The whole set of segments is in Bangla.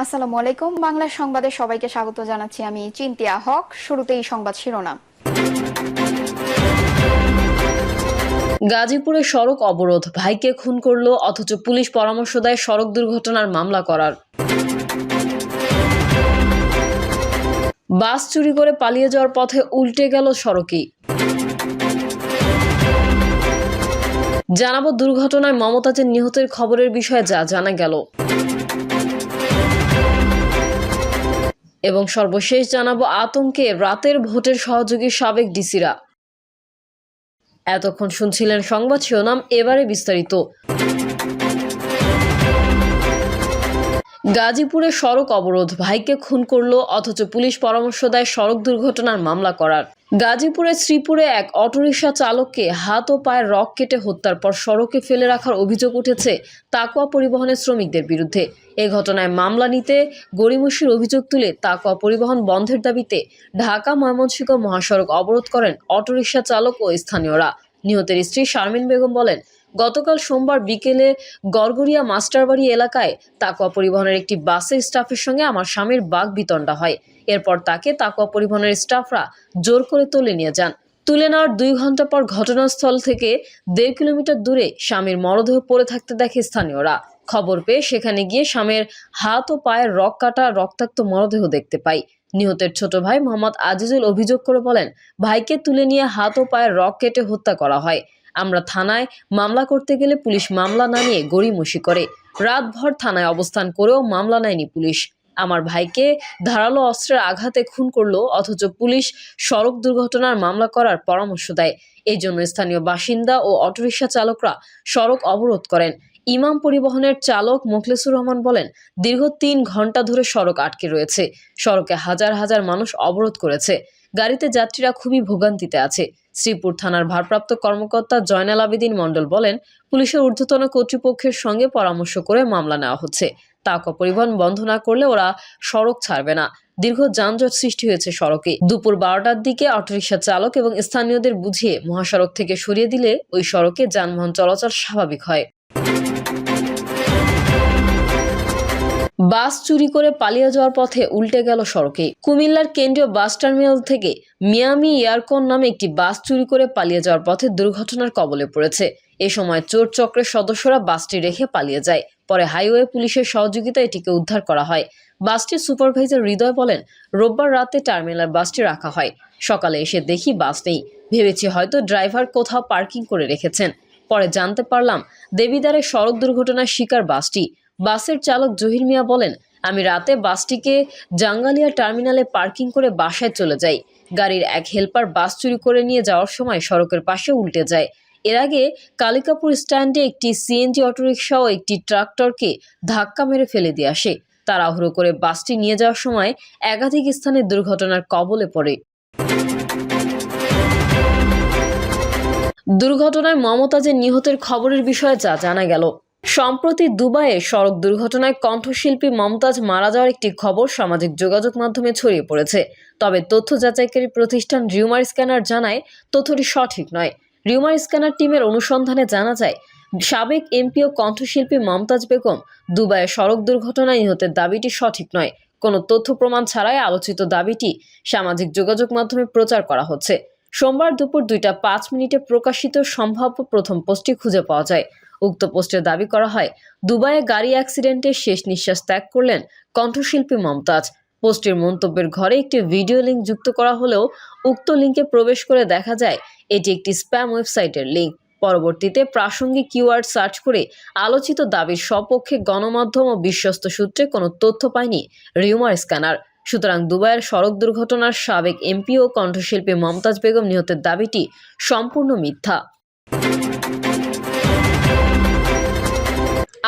আসসালামু আলাইকুম। বাংলা সংবাদে সবাইকে স্বাগত জানাচ্ছি। আমি চিন্তিয়া হক। শুরুতেই সংবাদ শিরোনাম। গাজীপুরে সড়ক অবরোধ, ভাইকে খুন করলো অথচ পুলিশ পরামর্শ দেয় সড়ক দুর্ঘটনার মামলা করার। বাস চুরি করে পালিয়ে যাওয়ার পথে উল্টে গেল সড়কই। জানাবো দুর্ঘটনায় মমতাজের নিহতের খবরের বিষয়ে যা জানা গেল, এবং সর্বশেষ জানাবো আতঙ্কে রাতের ভোটের সহযোগী সাবেক ডিসিরা। এতক্ষণ শুনছিলেন সংবাদ শিরোনাম, এবারে বিস্তারিত। গাজীপুরে সড়ক অবরোধ, ভাইকে খুন করলো অথচ পুলিশ পরামর্শ দেয় সড়ক দুর্ঘটনার মামলা করার। গাজীপুরের শ্রীপুরে এক অটোরিকশা চালককে হাত ও পায়ের রক কেটে হত্যার পর সড়কে ফেলে রাখার অভিযোগ উঠেছে তাকওয়া পরিবহনের শ্রমিকদের বিরুদ্ধে। এ ঘটনায় মামলা নিতে গড়িমসির অভিযোগ তুলে তাকওয়া পরিবহন বন্ধের দাবিতে ঢাকা ময়মনসিংহ মহাসড়ক অবরোধ করেন অটোরিকশা চালক ও স্থানীয়রা। নিহতের স্ত্রী শারমিন বেগম বলেন, গতকাল সোমবার বিকেলে গড়গড়িয়া মাস্টারবাড়ি এলাকায় তাকওয়া পরিবহনের একটি বাসের স্টাফের সঙ্গে আমার স্বামীর বাকবিতণ্ডা হয়। এরপর তাকে তাকওয়া পরিবহনের স্টাফরা জোর করে তুলে নিয়ে যান। তুলে নেওয়ার 2 ঘন্টা পর ঘটনাস্থল থেকে 1.5 কিলোমিটার দূরে স্বামীর মরদেহ পড়ে থাকতে দেখে স্থানীয়রা। খবর পেয়ে সেখানে গিয়ে স্বামীর হাত ও পায়ের রক কাটা রক্তাক্ত মরদেহ দেখতে পাই। নিহতের ছোট ভাই মোহাম্মদ আজিজুল অভিযোগ করে বলেন, ভাইকে তুলে নিয়ে হাত ও পায়ের রক কেটে হত্যা করা হয়। আমরা থানায় মামলা করতে গেলে পুলিশ মামলা না নিয়ে গড়িমসি করে। রাতভর থানায় অবস্থান করেও মামলা নেয়নি পুলিশ। আমার ভাইকে ধারালো অস্ত্রের আঘাতে খুন করলো অথচ পুলিশ সড়ক দুর্ঘটনার মামলা করার পরামর্শ দেয়। এই জন্য স্থানীয় বাসিন্দা ও অটোরিকশা চালকরা সড়ক অবরোধ করেন। ইমাম পরিবহনের চালক মোখলেসুর রহমান বলেন, দীর্ঘ 3 ঘন্টা ধরে সড়ক আটকে রয়েছে। সড়কে হাজার হাজার মানুষ অবরোধ করেছে। গাড়িতে যাত্রীরা খুবই ভোগান্তিতে আছে। শ্রীপুর থানার ভারপ্রাপ্ত কর্মকর্তা জয়নাল আবেদিন মণ্ডল বলেন, পুলিশের ঊর্ধ্বতন কর্তৃপক্ষের সঙ্গে পরামর্শ করে মামলা নেওয়া হচ্ছে। তাকওয়া পরিবহন বন্ধ না করলে ওরা সড়ক ছাড়বে না। দীর্ঘ যানজট সৃষ্টি হয়েছে সড়কে। দুপুর 12টার দিকে অটোরিকশা চালক এবং স্থানীয়দের বুঝিয়ে মহাসড়ক থেকে সরিয়ে দিলে ওই সড়কে যানবাহন চলাচল স্বাভাবিক হয়। বাস চুরি করে পালিয়ে যাওয়ার পথে উল্টে গেল সড়কে। কুমিল্লার কেন্দ্রীয় বাস টার্মিনাল থেকে মিয়ামি এয়ারকন নামে একটি বাস চুরি করে পালিয়ে যাওয়ার পথে দুর্ঘটনার কবলে পড়েছে। এ সময় চোর চক্রের সদস্যরা বাসটি রেখে পালিয়ে যায়। পরে হাইওয়ে পুলিশের সহযোগিতায় এটিকে উদ্ধার করা হয়। বাসটির সুপারভাইজার হৃদয় বলেন, রোববার রাতে টার্মিনাল বাসটি রাখা হয়। সকালে এসে দেখি বাস নেই। ভেবেছি হয়তো ড্রাইভার কোথাও পার্কিং করে রেখেছেন। পরে জানতে পারলাম দেবিদ্বারে সড়ক দুর্ঘটনার শিকার বাসটি। বাসের চালক জহির মিয়া বলেন, আমি রাতে বাসটিকে জাঙ্গালিয়া টার্মিনালে পার্কিং করে বাসায় চলে যাই। গাড়ির এক হেল্পার বাস চুরি করে নিয়ে যাওয়ার সময় সড়কের পাশে উল্টে যায়। এর আগে কালিকাপুর স্ট্যান্ডে একটি সিএনজি অটোরিকশা ও একটি ট্রাক্টরকে ধাক্কা মেরে ফেলে দিয়ে আসে। তাড়াহুড়ো করে বাসটি নিয়ে যাওয়ার সময় একাধিক স্থানে দুর্ঘটনার কবলে পড়ে। দুর্ঘটনায় মমতাজের নিহতের খবরের বিষয়ে যা জানা গেল। সম্প্রতি দুবাইয়ে সড়ক দুর্ঘটনায় কণ্ঠশিল্পী মমতাজ মারা যাওয়ার একটি খবর সামাজিক যোগাযোগ মাধ্যমে ছড়িয়ে পড়েছে। তবে তথ্য যাচাইকারী প্রতিষ্ঠান রিউমার স্ক্যানার জানায় তথ্যটি সঠিক নয়। রিউমার স্ক্যানার টিমের অনুসন্ধানে জানা যায়, সাবেক এমপি ও কণ্ঠশিল্পী মমতাজ বেগম দুবাইয়ে সড়ক দুর্ঘটনায় নিহতের দাবিটি সঠিক নয়। কোনো তথ্য প্রমাণ ছাড়াই আলোচিত দাবিটি সামাজিক যোগাযোগ মাধ্যমে প্রচার করা হচ্ছে। সোমবার দুপুর 2টা 5 মিনিটে প্রকাশিত সম্ভাব্য প্রথম পোস্টটি খুঁজে পাওয়া যায়। উক্ত পোস্টে দাবি করা হয়, দুবাইয়ে গাড়ি অ্যাক্সিডেন্টে শেষ নিঃশ্বাস ত্যাগ করলেন কণ্ঠশিল্পী মমতাজ। পোস্টের মন্তব্যের ঘরে একটি ভিডিও লিঙ্ক যুক্ত করা হলেও উক্ত লিঙ্কে প্রবেশ করে দেখা যায় এটি একটি স্প্যাম ওয়েবসাইটের লিঙ্ক। পরবর্তীতে প্রাসঙ্গিক কিওয়ার্ড সার্চ করে আলোচিত দাবির সপক্ষে গণমাধ্যম ও বিশ্বস্ত সূত্রে কোনো তথ্য পায়নি রিউমার স্ক্যানার। সুতরাং দুবাইয়ের সড়ক দুর্ঘটনার সাবেক এমপি ও কণ্ঠশিল্পী মমতাজ বেগম নিহতের দাবিটি সম্পূর্ণ মিথ্যা।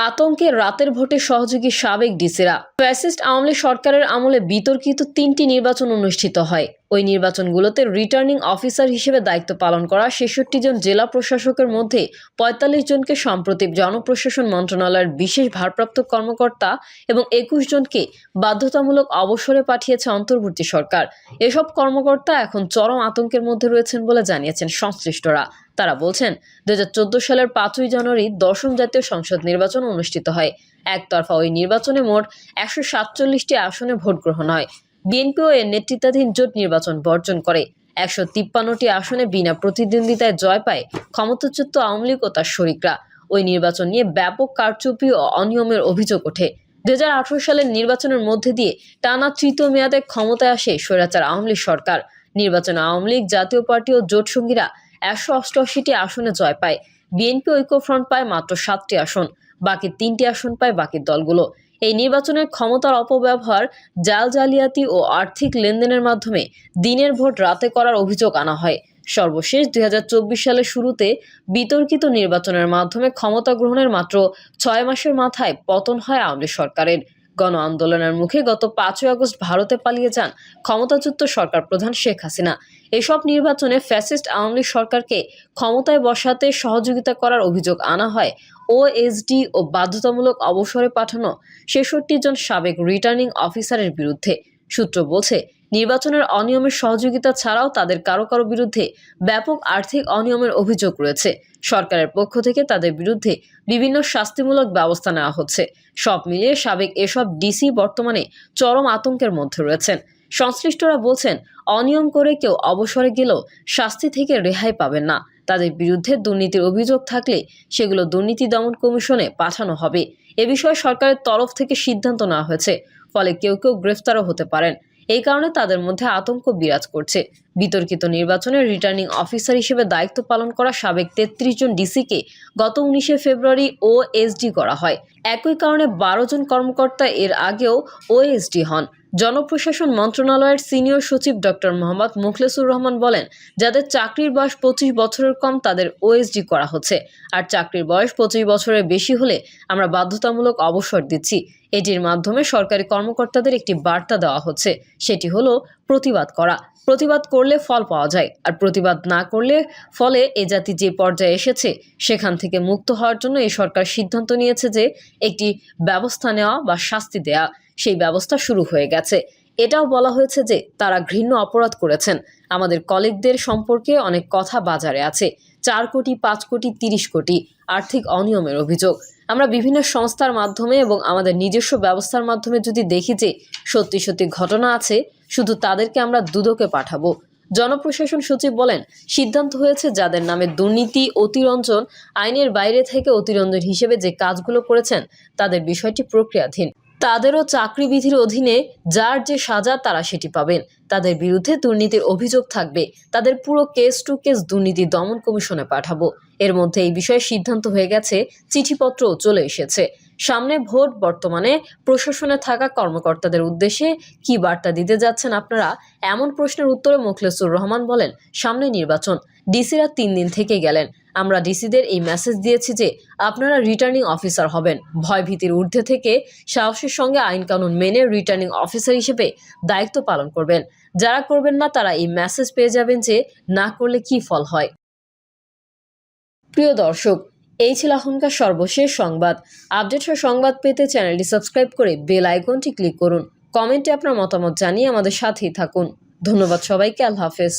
আতঙ্কে রাতের ভোটে সহযোগী সাবেক ডিসিরা। ফ্যাসিস্ট আওয়ামী লীগ সরকারের আমলে বিতর্কিত 3টি নির্বাচন অনুষ্ঠিত হয়। ওই নির্বাচনগুলোতে রিটার্নিং অফিসার হিসেবে দায়িত্ব পালন করা 66 জন জেলা প্রশাসকের মধ্যে 45 জনকে সম্প্রতি জনপ্রশাসন মন্ত্রণালয়ের বিশেষ ভারপ্রাপ্ত কর্মকর্তা এবং 21 জনকে বাধ্যতামূলক অবসরে পাঠিয়েছে অন্তর্বর্তী সরকার। এসব কর্মকর্তা এখন চরম আতঙ্কের মধ্যে রয়েছেন বলে জানিয়েছেন সংশ্লিষ্টরা। তারা বলছেন 2014 সালের 5ই জানুয়ারি 10ম জাতীয় সংসদ নির্বাচন অনুষ্ঠিত হয়। একতরফা ওই নির্বাচনে মোট 147টি আসনে ভোট গ্রহণ হয়। বিএনপি ও এর নেতৃত্বাধীন জোট নির্বাচন বর্জন করে। 153টি আসনে বিনা প্রতিদ্বন্দ্বিতায় জয় পায় ক্ষমতাচ্যুত আওয়ামী লীগ ও তার শরিকরা। ওই নির্বাচন নিয়ে ব্যাপক কারচুপি ও অনিয়মের অভিযোগ ওঠে। 2018 সালের নির্বাচনের মধ্যে দিয়ে টানা তৃতীয় মেয়াদে ক্ষমতায় আসে স্বৈরাচার আওয়ামী লীগ সরকার। নির্বাচনে আওয়ামী লীগ, জাতীয় পার্টি ও জোট সঙ্গীরা 188টি আসনে জয় পায়। বিএনপি ঐক্যফ্রন্ট পায় মাত্র 7টি আসন, বাকি 3টি আসন পায় বাকি দলগুলো। এই নির্বাচনের ক্ষমতার অপব্যবহার, জালিয়াতি ও আর্থিক লেনদেনের মাধ্যমে দিনের ভোট রাতে করার অভিযোগ আনা হয়। সর্বশেষ 2024 সালের শুরুতে বিতর্কিত নির্বাচনের মাধ্যমে ক্ষমতা গ্রহণের মাত্র 6 মাসের মাথায় পতন হয় আওয়ামী লীগ সরকারের। গণ আন্দোলনের মুখে গত 5ই আগস্ট ভারতে পালিয়ে যান ক্ষমতাচ্যুত সরকার প্রধান শেখ হাসিনা। এসব নির্বাচনে ফ্যাসিস্ট আওয়ামী লীগ সরকারকে ক্ষমতায় বসাতে সহযোগিতা করার অভিযোগ আনা হয় ওএসডি ও বাধ্যতামূলক অবসরে পাঠানো 66 জন সাবেক রিটার্নিং অফিসারের বিরুদ্ধে। সূত্র বলছে, নির্বাচনের অনিয়মের সহযোগিতা ছাড়াও তাদের কারো কারো বিরুদ্ধে ব্যাপক আর্থিক অনিয়মের অভিযোগ রয়েছে। সরকারের পক্ষ থেকে তাদের বিরুদ্ধে বিভিন্ন শাস্তিমূলক ব্যবস্থা নেওয়া হচ্ছে। সব মিলিয়ে সাবেক এসব ডিসি বর্তমানে চরম আতঙ্কের মধ্যে রয়েছেন। সংশ্লিষ্টরা বলছেন, অনিয়ম করে কেউ অবসরে গেলেও শাস্তি থেকে রেহাই পাবেন না। তাদের বিরুদ্ধে দুর্নীতির অভিযোগ থাকলে সেগুলো দুর্নীতি দমন কমিশনে পাঠানো হবে। এ বিষয়ে সরকারের তরফ থেকে সিদ্ধান্ত নেওয়া হয়েছে। ফলে কেউ কেউ গ্রেফতারও হতে পারেন। এই কারণে তাদের মধ্যে আতঙ্ক বিরাজ করছে। বিতর্কিত নির্বাচনে রিটার্নিং অফিসার হিসেবে দায়িত্ব পালন করা সাবেক 33 জন ডিসিকে গত 19শে ফেব্রুয়ারি ওএসডি করা হয়। একই কারণে 12 জন কর্মকর্তা এর আগেও ওএসডি হন। জনপ্রশাসন মন্ত্রণালয়ের সিনিয়র সচিব ডক্টর মোহাম্মদ মুখলেসুর রহমান বলেন, যাদের চাকরির বয়স 25 বছরের কম তাদের ওএসডি করা হচ্ছে, আর চাকরির বয়স 25 বছরের বেশি হলে আমরা বাধ্যতামূলক অবসর দিচ্ছি। এটির মাধ্যমে সরকারি কর্মকর্তাদের একটি বার্তা দেওয়া হচ্ছে, সেটি হলো প্রতিবাদ করা। প্রতিবাদ করলে ফল পাওয়া যায়, আর প্রতিবাদ না করলে ফলে এ জাতি যে পর্যায়ে এসেছে সেখান থেকে মুক্ত হওয়ার জন্য এই সরকার সিদ্ধান্ত নিয়েছে যে একটি ব্যবস্থা নেওয়া বা শাস্তি দেয়া। সেই ব্যবস্থা শুরু হয়ে গেছে। এটাও বলা হয়েছে যে তারা ঘৃণ্য অপরাধ করেছেন। আমাদের কলিগদের সম্পর্কে অনেক কথা বাজারে আছে। 4 কোটি, 5 কোটি, 30 কোটি আর্থিক অনিয়মের অভিযোগ। আমরা বিভিন্ন সংস্থার মাধ্যমে এবং আমাদের নিজস্ব ব্যবস্থার মাধ্যমে যদি দেখি যে সত্যি সত্যি ঘটনা আছে, শুধু তাদেরকে আমরা দুদকে পাঠাবো। জনপ্রশাসন সচিব বলেন, সিদ্ধান্ত হয়েছে যাদের নামে দুর্নীতি, অতিরঞ্জন, আইনের বাইরে থেকে অতিরঞ্জন হিসেবে যে কাজগুলো করেছেন তাদের বিষয়টি প্রক্রিয়াধীন। তাদেরও চাকরি বিধির অধীনে যার যে সাজা তারা সেটি পাবেন। তাদের বিরুদ্ধে দুর্নীতির অভিযোগ থাকবে, তাদের পুরো কেস টু কেস দুর্নীতি দমন কমিশনে পাঠাবো। এর মধ্যে এই বিষয়ে সিদ্ধান্ত হয়ে গেছে, চিঠিপত্রও চলে এসেছে। সামনে ভোট, বর্তমানে প্রশাসনে থাকা কর্মকর্তাদের উদ্দেশ্যে কি বার্তা দিতে যাচ্ছেন আপনারা, এমন প্রশ্নের উত্তরে মুখলেসুর রহমান বলেন, সামনে নির্বাচন, ডিসিরা 3 দিন থেকে গেলেন। আমরা ডিসিদের এই মেসেজ দিয়েছি যে আপনারা রিটার্নিং অফিসার হবেন। ভয়ভীতির ঊর্ধ্বে থেকে সাহসের সঙ্গে আইন কানুন মেনে রিটার্নিং অফিসার হিসেবে দায়িত্ব পালন করবেন। যারা করবেন না তারা এই মেসেজ পেয়ে যাবেন যে না করলে কি ফল হয়। প্রিয় দর্শক, এই ছিল এখনকার সর্বশেষ সংবাদ। আপডেট সংবাদ পেতে চ্যানেলটি সাবস্ক্রাইব করে বেল আইকনটি ক্লিক করুন। কমেন্টে আপনার মতামত জানিয়ে আমাদের সাথেই থাকুন। ধন্যবাদ সবাইকে। আল্লাহ হাফেজ।